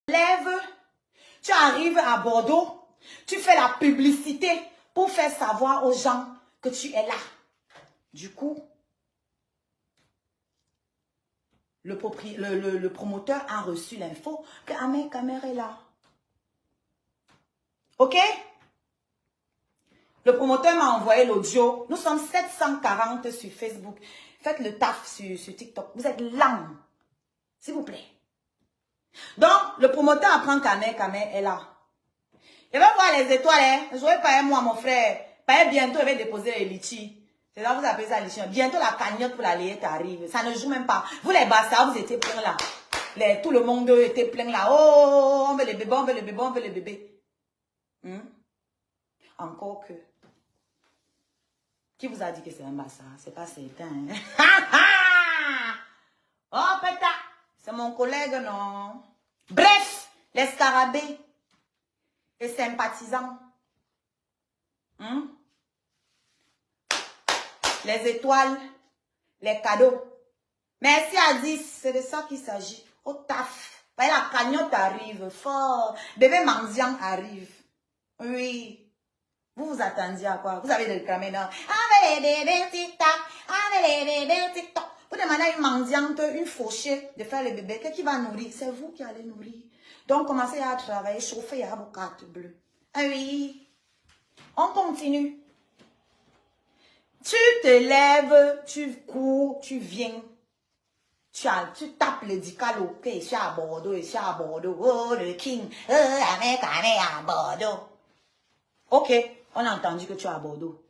lèves, tu arrives à Bordeaux, tu fais la publicité pour faire savoir aux gens que tu es là. Du coup, le promoteur a reçu l'info que Ahmed Kamer est là. Ok? Le promoteur m'a envoyé l'audio. Nous sommes 740 sur Facebook. Faites le taf sur TikTok. Vous êtes lents. S'il vous plaît. Donc, le promoteur apprend qu'Ahmed Kamer est là. Je vais voir les étoiles. Hein. Je vais payer moi, mon frère. Payer bientôt, je vais déposer les litchis. C'est là que vous appelez ça litchi. Bientôt, la cagnotte pour la layette arrive. Ça ne joue même pas. Vous, les bastards, vous étiez plein là. Tout le monde était plein là. Oh, on veut les bébés, on veut les bébés, on veut les bébés. Encore que. Qui vous a dit que c'est un bastard? C'est pas certain. Hein? Oh, pétard! C'est mon collègue, non? Bref, les scarabées. Les sympathisants. Les étoiles. Les cadeaux. Merci à 10. C'est de ça qu'il s'agit. Au taf. La cagnotte arrive fort. Bébé mendiant arrive. Oui. Vous vous attendiez à quoi? Vous avez réclamé dans les bébés TikTok, les bébés TikTok. Vous demandez à une mendiante, une fauchée de faire le bébé. Qui va nourrir? C'est vous qui allez nourrir. Donc, commencez à travailler, chauffer à vos cartes bleues. Ah oui. On continue. Tu te lèves, tu cours, tu viens. Tu tapes le dicalo. Que je suis à Bordeaux, je suis à Bordeaux. Oh, le king. Ahmed Kamer à Bordeaux. Ok. On a entendu que tu es à Bordeaux.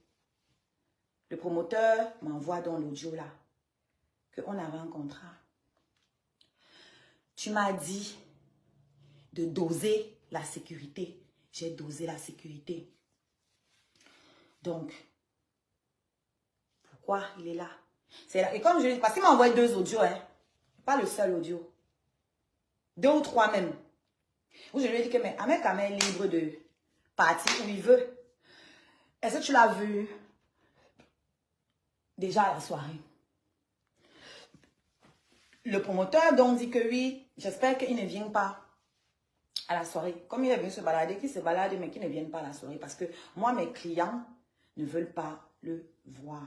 Le promoteur m'envoie dans l'audio là qu'on avait un contrat. Tu m'as dit de doser la sécurité. J'ai dosé la sécurité. Donc, pourquoi il est là? C'est là. Et comme je dis, parce qu'il m'a envoyé 2 audios, hein. Pas le seul audio. 2 ou 3 même. Où je lui ai dit que mais Ahmed Kamer est libre de partir où il veut. Est-ce que tu l'as vu déjà à la soirée? Le promoteur donc dit que oui, j'espère qu'il ne vient pas à la soirée. Comme il est venu se balader, qu'il se balade, mais qu'il ne vienne pas à la soirée. Parce que moi, mes clients ne veulent pas le voir.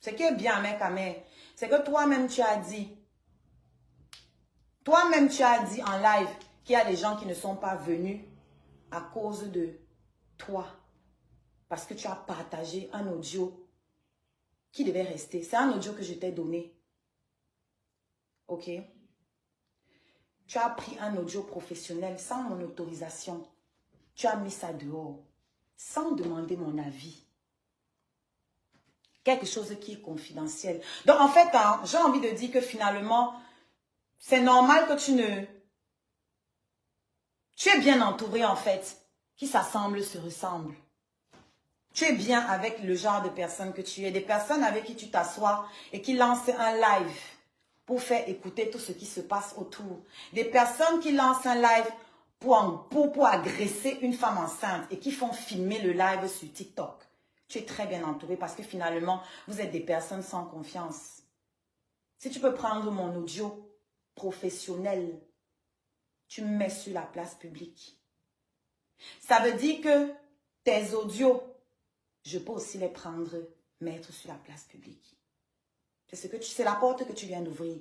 Ce qui est bien, Ahmed Kamer, c'est que toi-même, tu as dit en live qu'il y a des gens qui ne sont pas venus à cause de toi. Parce que tu as partagé un audio qui devait rester. C'est un audio que je t'ai donné. Ok? Tu as pris un audio professionnel sans mon autorisation. Tu as mis ça dehors sans demander mon avis. Quelque chose qui est confidentiel. Donc en fait, hein, j'ai envie de dire que finalement, c'est normal que tu es bien entouré en fait, qui s'assemblent, se ressemblent. Tu es bien avec le genre de personnes que tu es. Des personnes avec qui tu t'assois et qui lancent un live pour faire écouter tout ce qui se passe autour. Des personnes qui lancent un live pour agresser une femme enceinte et qui font filmer le live sur TikTok. Tu es très bien entouré parce que finalement, vous êtes des personnes sans confiance. Si tu peux prendre mon audio professionnel, tu me mets sur la place publique. Ça veut dire que tes audios, je peux aussi les prendre, mettre sur la place publique. C'est la porte que tu viens d'ouvrir.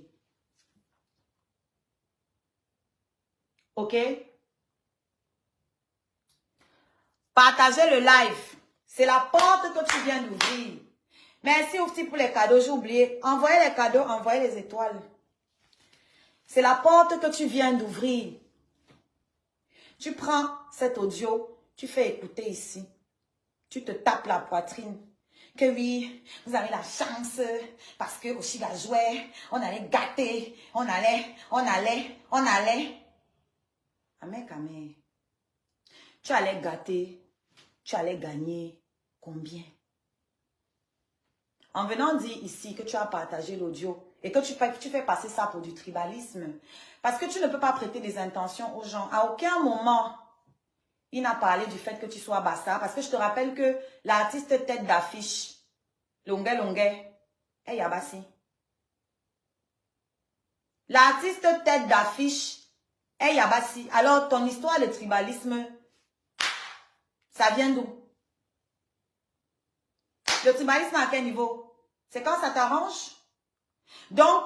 Ok? Partagez le live. C'est la porte que tu viens d'ouvrir. Merci aussi pour les cadeaux, j'ai oublié. Envoyez les cadeaux, envoyez les étoiles. C'est la porte que tu viens d'ouvrir. Tu prends cet audio, tu fais écouter ici. Tu te tapes la poitrine. Que oui, vous avez la chance parce que au Chiga jouait, on allait gâter, on allait. Ahmed Kamer, tu allais gâter, tu allais gagner combien? En venant dire ici que tu as partagé l'audio et que tu fais passer ça pour du tribalisme, parce que tu ne peux pas prêter des intentions aux gens. À aucun moment, il n'a parlé du fait que tu sois bastard, parce que je te rappelle que l'artiste tête d'affiche, Longue, est Yabassi. L'artiste tête d'affiche est Yabassi. Alors, ton histoire de tribalisme, ça vient d'où? Le tribalisme à quel niveau? C'est quand ça t'arrange? Donc,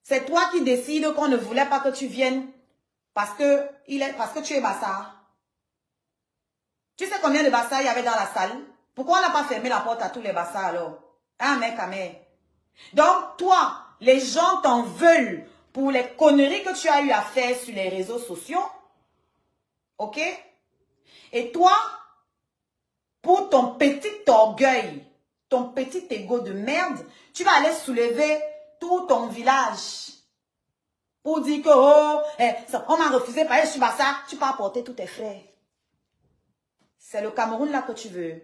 c'est toi qui décides qu'on ne voulait pas que tu viennes parce que tu es Bassa. Tu sais combien de Bassa il y avait dans la salle? Pourquoi on n'a pas fermé la porte à tous les Bassa alors? Hein, mec, mec. Donc, toi, les gens t'en veulent pour les conneries que tu as eu à faire sur les réseaux sociaux. Ok? Et toi, pour ton petit orgueil, ton petit ego de merde, tu vas aller soulever tout ton village. Pour dire que, oh, on m'a refusé parce que je suis Bassa, tu peux apporter tous tes frères. C'est le Cameroun là que tu veux.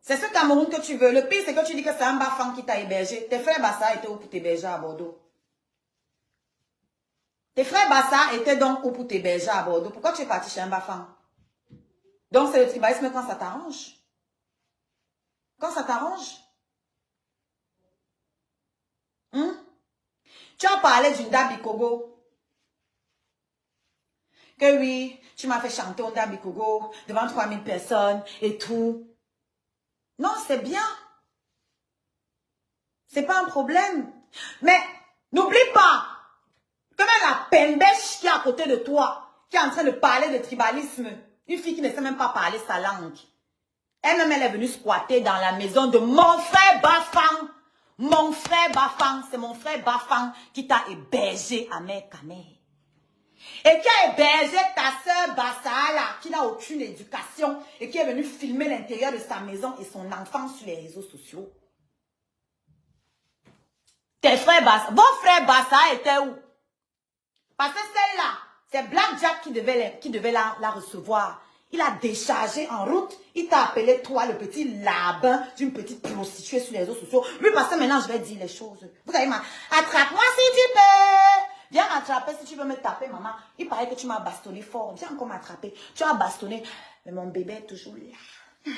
C'est ce Cameroun que tu veux. Le pire, c'est que tu dis que c'est un Bafang qui t'a hébergé. Tes frères Bassa étaient où pour t'héberger à Bordeaux? Tes frères Bassa étaient donc où pour t'héberger à Bordeaux? Pourquoi tu es parti chez un Bafang? Donc, c'est le tribalisme quand ça t'arrange. Quand ça t'arrange. Tu as parlé d'une Dabikogo. Que oui, tu m'as fait chanter un Dabikogo devant 3000 personnes et tout. Non, c'est bien. C'est pas un problème. Mais n'oublie pas que même la pendèche qui est à côté de toi, qui est en train de parler de tribalisme, une fille qui ne sait même pas parler sa langue, elle-même, elle est venue squatter dans la maison de mon frère Bafang. Mon frère Bafang, c'est mon frère Bafang qui t'a hébergé à Mekane. Et qui a hébergé ta soeur Bassala, qui n'a aucune éducation et qui est venue filmer l'intérieur de sa maison et son enfant sur les réseaux sociaux. Tes frères Bassa, vos frères Bassa étaient où? Parce que celle-là, c'est Black Jack qui devait la recevoir. Il a déchargé en route. Il t'a appelé toi, le petit labin d'une petite prostituée sur les réseaux sociaux. Lui, parce que maintenant, je vais dire les choses. Vous avez mal. Attrape-moi si tu peux. Viens m'attraper si tu veux me taper, maman. Il paraît que tu m'as bastonné fort. Viens encore m'attraper. Tu as bastonné. Mais mon bébé est toujours là.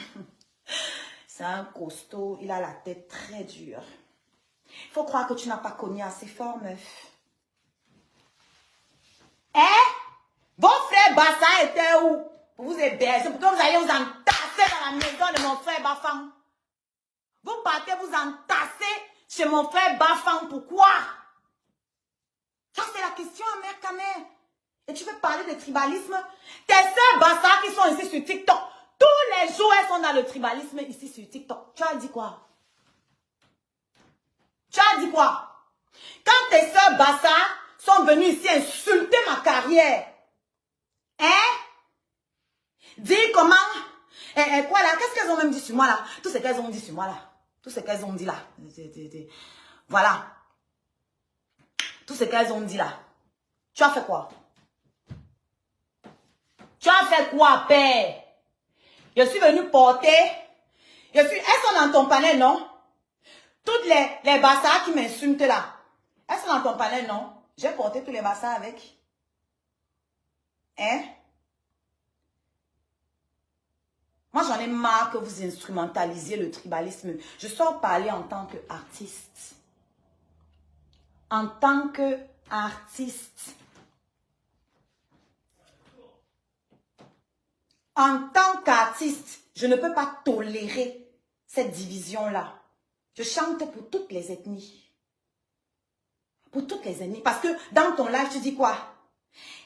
C'est un costaud. Il a la tête très dure. Il faut croire que tu n'as pas cogné assez fort, meuf. Hein? Vos frères Bassa étaient où? Pour vous héberger, pour que vous alliez vous entasser dans la maison de mon frère Bafang. Vous partez vous entasser chez mon frère Bafang. Pourquoi? Ça, c'est la question, mère Kamé. Et tu veux parler de tribalisme? Tes sœurs Bassa qui sont ici sur TikTok, tous les jours, elles sont dans le tribalisme ici sur TikTok. Tu as dit quoi? Tu as dit quoi? Quand tes sœurs Bassa sont venues ici insulter ma carrière, hein? Dis comment, quoi là, qu'est-ce qu'elles ont même dit sur moi là? Tout ce qu'elles ont dit sur moi là. Tout ce qu'elles ont dit là. Voilà. Tout ce qu'elles ont dit là. Tu as fait quoi? Tu as fait quoi, père? Je suis venue porter. Elles sont dans ton panel, non? Toutes les bassards qui m'insultent là. Elles sont dans ton panel, non? J'ai porté tous les bassards avec. Hein? Moi, j'en ai marre que vous instrumentalisiez le tribalisme. Je sors parler en tant qu'artiste. En tant qu'artiste. En tant qu'artiste, je ne peux pas tolérer cette division-là. Je chante pour toutes les ethnies. Pour toutes les ethnies. Parce que dans ton live, tu dis quoi?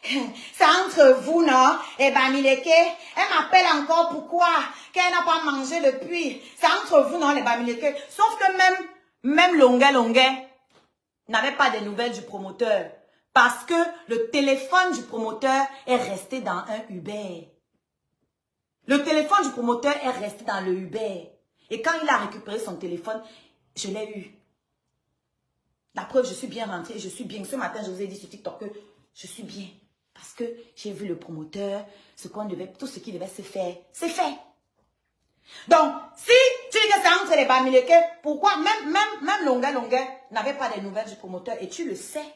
C'est entre vous, non? Et Bamileke, elle m'appelle encore pourquoi? Qu'elle n'a pas mangé depuis. C'est entre vous, non, les Bamileke. Sauf que même Longuet n'avait pas de nouvelles du promoteur. Parce que le téléphone du promoteur est resté dans un Uber. Le téléphone du promoteur est resté dans le Uber. Et quand il a récupéré son téléphone, je l'ai eu. La preuve, je suis bien rentrée. Je suis bien. Ce matin, je vous ai dit sur TikTok que je suis bien. Parce que j'ai vu le promoteur, tout ce qui devait se faire, c'est fait. Donc, si tu dis que c'est entre les Bamileke, pourquoi même Longuet n'avait pas de nouvelles du promoteur et tu le sais.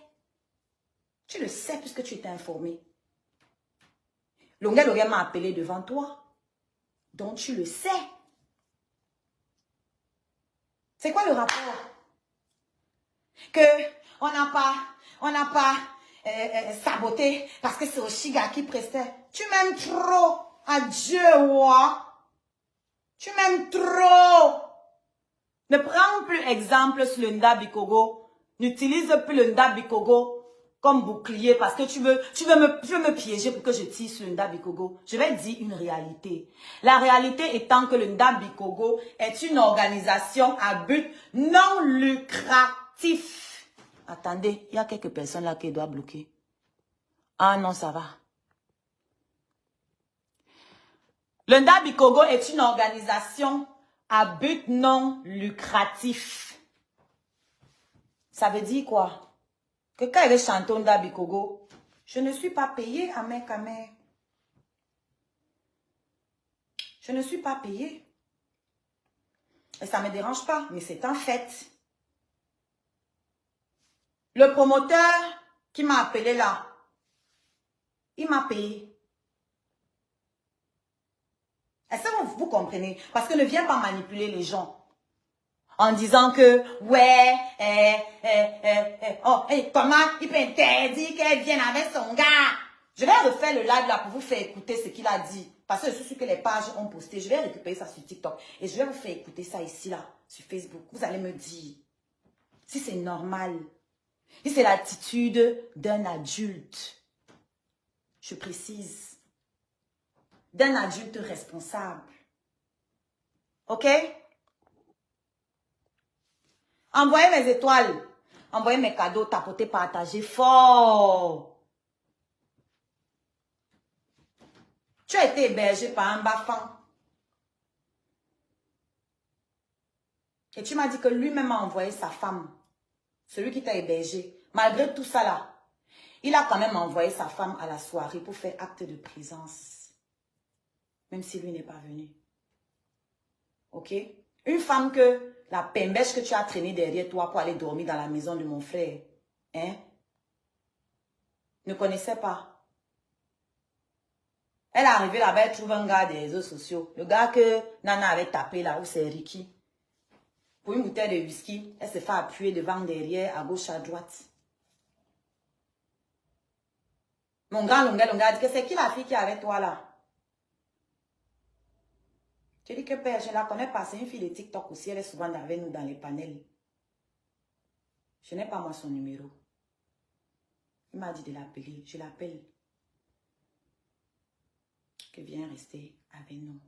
Tu le sais puisque tu étais informé. Longuet m'a appelé devant toi. Donc, tu le sais. C'est quoi le rapport? que on n'a pas saboté parce que c'est Oshiga qui prestait. Tu m'aimes trop. Adieu, ouais. Tu m'aimes trop. Ne prends plus exemple sur le Ndabikogo. N'utilise plus le Ndabikogo comme bouclier parce que tu veux me piéger pour que je tire sur le Ndabikogo. Je vais dire une réalité. La réalité étant que le Ndabikogo est une organisation à but non lucratif. Attendez, il y a quelques personnes là qui doivent bloquer. Ah non, ça va. Le Ndabikogo est une organisation à but non lucratif. Ça veut dire quoi? Que quand il est chanté Ndabikogo, je ne suis pas payé à mes camères. Je ne suis pas payé. Et ça ne me dérange pas, mais c'est un fait. Le promoteur qui m'a appelé là, il m'a payé. Est-ce que vous comprenez? Parce que ne viens pas manipuler les gens. En disant que, ouais, comment il peut interdire qu'elle vienne avec son gars? Je vais refaire le live là pour vous faire écouter ce qu'il a dit. Parce que je suis sûre que les pages ont posté. Je vais récupérer ça sur TikTok. Et je vais vous faire écouter ça ici là, sur Facebook. Vous allez me dire si c'est normal. Si c'est l'attitude d'un adulte. Je précise. D'un adulte responsable. Ok? Envoyez mes étoiles. Envoyez mes cadeaux, tapotez, partagez fort. Tu as été hébergé par un bafan. Et tu m'as dit que lui-même a envoyé sa femme. Celui qui t'a hébergé. Malgré tout ça là, il a quand même envoyé sa femme à la soirée pour faire acte de présence. Même si lui n'est pas venu. Ok? Une femme que la pembèche que tu as traînée derrière toi pour aller dormir dans la maison de mon frère, hein, ne connaissait pas. Elle est arrivée là-bas, elle trouve un gars des réseaux sociaux. Le gars que Nana avait tapé là, où c'est Ricky. Pour une bouteille de whisky, elle se fait appuyer devant, derrière, à gauche, à droite. Mon gars, dit que c'est qui la fille qui est avec toi là? Je dis que père, je ne la connais pas, c'est une fille de TikTok aussi, elle est souvent avec nous dans les panels. Je n'ai pas moi son numéro. Il m'a dit de l'appeler, je l'appelle. Que viens rester avec nous.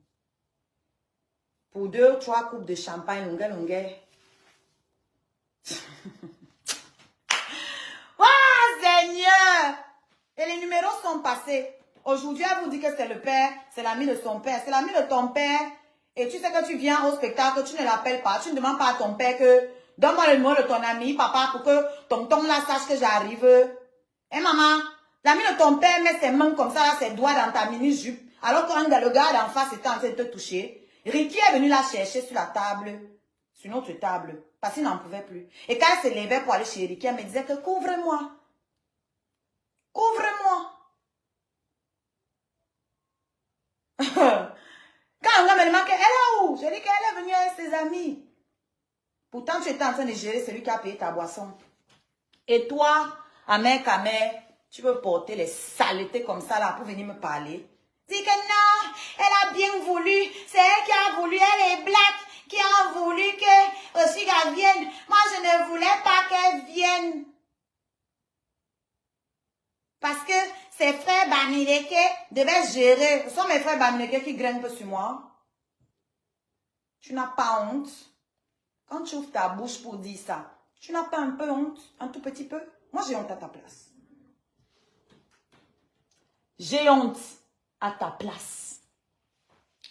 Pour 2 ou 3 coupes de champagne, longuet. Oh Seigneur! Et les numéros sont passés. Aujourd'hui, elle vous dit que c'est le père, c'est l'ami de son père, c'est l'ami de ton père. Et tu sais que tu viens au spectacle, tu ne l'appelles pas, tu ne demandes pas à ton père que donne-moi le numéro de ton ami, papa, pour que tonton là sache que j'arrive. Eh maman, l'ami de ton père met ses mains comme ça, ses doigts dans ta mini-jupe, alors que le gars d'en face était en train de te toucher. Ricky est venu la chercher sur la table, sur notre table, parce qu'il n'en pouvait plus. Et quand elle se levait pour aller chez Ricky, elle me disait que couvre-moi. Couvre-moi. Quand on me demande qu'elle est où? Je dis qu'elle est venue avec ses amis. Pourtant, tu étais en train de gérer celui qui a payé ta boisson. Et toi, Amère, tu veux porter les saletés comme ça là pour venir me parler? Dis que non, elle a bien voulu. C'est elle qui a voulu, elle est black, qui a voulu que Oshiga vienne. Moi, je ne voulais pas qu'elle vienne. Parce que ses frères Bamileke devaient gérer. Ce sont mes frères Bamileke qui grimpent sur moi. Tu n'as pas honte. Quand tu ouvres ta bouche pour dire ça, tu n'as pas un peu honte? Un tout petit peu? Moi, j'ai honte à ta place. J'ai honte à ta place.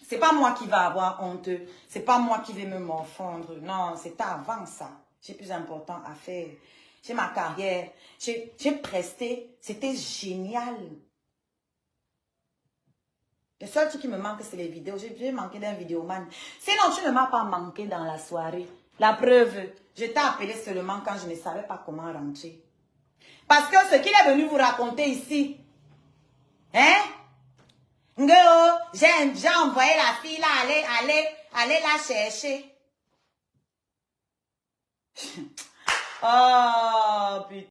C'est pas moi qui va avoir honte. C'est pas moi qui vais me morfondre. Non, c'est avant ça. J'ai plus important à faire. J'ai ma carrière. J'ai presté. C'était génial. Le seul truc qui me manque, c'est les vidéos. J'ai manqué d'un vidéoman. Sinon, tu ne m'as pas manqué dans la soirée. La preuve, je t'ai appelé seulement quand je ne savais pas comment rentrer. Parce que ce qu'il est venu vous raconter ici, hein? J'ai envoyé la fille là, aller la chercher. Ah, putain.